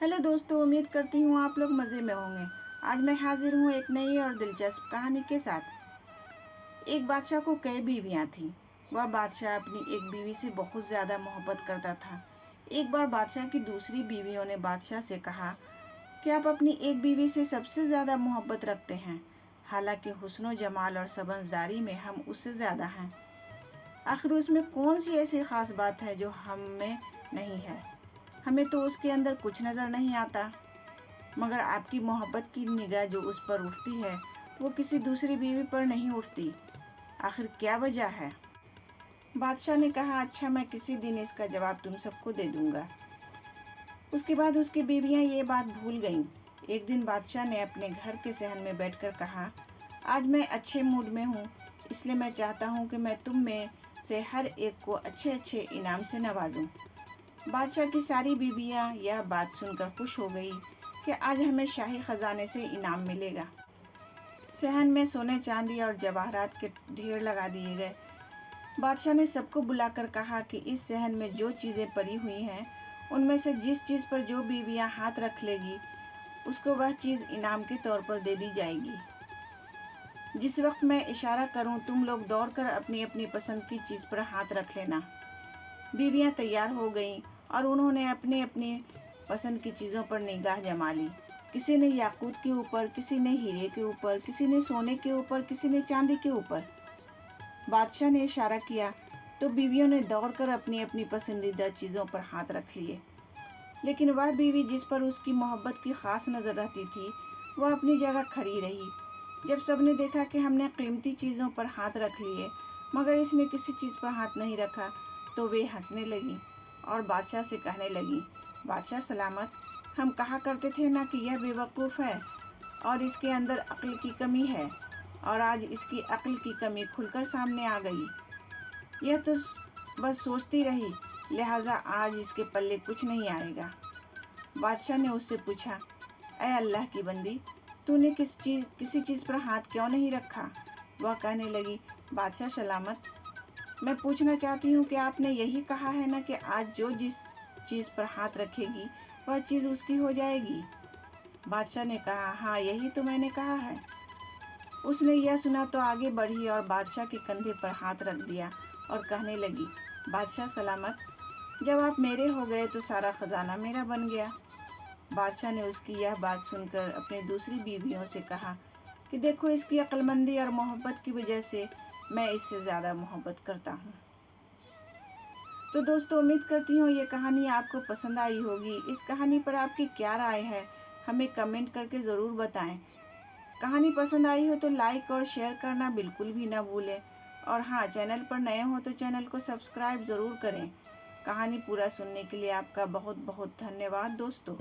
Hello दोस्तों, उम्मीद करती हूँ आप लोग मज़े में होंगे। आज मैं हाजिर हूँ एक नई और दिलचस्प कहानी के साथ। एक बादशाह को कई बीवियाँ थीं। वह बादशाह अपनी एक बीवी से बहुत ज़्यादा मोहब्बत करता था। एक बार बादशाह की दूसरी बीवियों ने बादशाह से कहा कि आप अपनी एक बीवी से सबसे ज़्यादा मोहब्बत रखते हैं, हालांकि हुस्न जमाल और समझदारी में हम उससे ज़्यादा हैं। आखिर उसमें कौन सी ऐसी ख़ास बात है जो हम में नहीं है? हमें तो उसके अंदर कुछ नज़र नहीं आता, मगर आपकी मोहब्बत की निगाह जो उस पर उठती है वो किसी दूसरी बीवी पर नहीं उठती। आखिर क्या वजह है? बादशाह ने कहा, अच्छा, मैं किसी दिन इसका जवाब तुम सबको दे दूंगा। उसके बाद उसकी बीवियां ये बात भूल गईं। एक दिन बादशाह ने अपने घर के सहन में बैठकर कहा, आज मैं अच्छे मूड में हूँ, इसलिए मैं चाहता हूँ कि मैं तुम में से हर एक को अच्छे अच्छे इनाम से नवाजूं। बादशाह की सारी बीवियां यह बात सुनकर खुश हो गई कि आज हमें शाही खजाने से इनाम मिलेगा। सहन में सोने चांदी और जवाहरात के ढेर लगा दिए गए। बादशाह ने सबको बुलाकर कहा कि इस सहन में जो चीज़ें पड़ी हुई हैं उनमें से जिस चीज़ पर जो बीवियां हाथ रख लेगी उसको वह चीज़ इनाम के तौर पर दे दी जाएगी। जिस वक्त मैं इशारा करूं तुम लोग दौड़कर अपनी अपनी पसंद की चीज़ पर हाथ रख लेना। बीवियां तैयार हो गईं और उन्होंने अपने अपनी पसंद की चीज़ों पर निगाह जमा ली। किसी ने याकूत के ऊपर, किसी ने हीरे के ऊपर, किसी ने सोने के ऊपर, किसी ने चांदी के ऊपर। बादशाह ने इशारा किया तो बीवियों ने दौड़कर अपनी अपनी पसंदीदा चीज़ों पर हाथ रख लिए। लेकिन वह बीवी जिस पर उसकी मोहब्बत की ख़ास नज़र रहती थी वह अपनी जगह खड़ी रही। जब सबने देखा कि हमने कीमती चीज़ों पर हाथ रख लिए मगर इसने किसी चीज़ पर हाथ नहीं रखा, तो वे हंसने लगी और बादशाह से कहने लगी, बादशाह सलामत, हम कहा करते थे ना कि यह बेवकूफ़ है और इसके अंदर अक्ल की कमी है, और आज इसकी अक्ल की कमी खुलकर सामने आ गई। यह तो बस सोचती रही, लिहाजा आज इसके पल्ले कुछ नहीं आएगा। बादशाह ने उससे पूछा, ऐ अल्लाह की बंदी, तूने किसी चीज़ पर हाथ क्यों नहीं रखा? वह कहने लगी, बादशाह सलामत, मैं पूछना चाहती हूँ कि आपने यही कहा है ना कि आज जो जिस चीज़ पर हाथ रखेगी वह चीज़ उसकी हो जाएगी। बादशाह ने कहा, हाँ, यही तो मैंने कहा है। उसने यह सुना तो आगे बढ़ी और बादशाह के कंधे पर हाथ रख दिया और कहने लगी, बादशाह सलामत, जब आप मेरे हो गए तो सारा ख़जाना मेरा बन गया। बादशाह ने उसकी यह बात सुनकर अपनी दूसरी बीवियों से कहा कि देखो, इसकी अक्लमंदी और मोहब्बत की वजह से मैं इससे ज़्यादा मोहब्बत करता हूँ। तो दोस्तों, उम्मीद करती हूँ ये कहानी आपको पसंद आई होगी। इस कहानी पर आपकी क्या राय है हमें कमेंट करके ज़रूर बताएं। कहानी पसंद आई हो तो लाइक और शेयर करना बिल्कुल भी ना भूलें, और हाँ, चैनल पर नए हो तो चैनल को सब्सक्राइब ज़रूर करें। कहानी पूरा सुनने के लिए आपका बहुत बहुत धन्यवाद दोस्तों।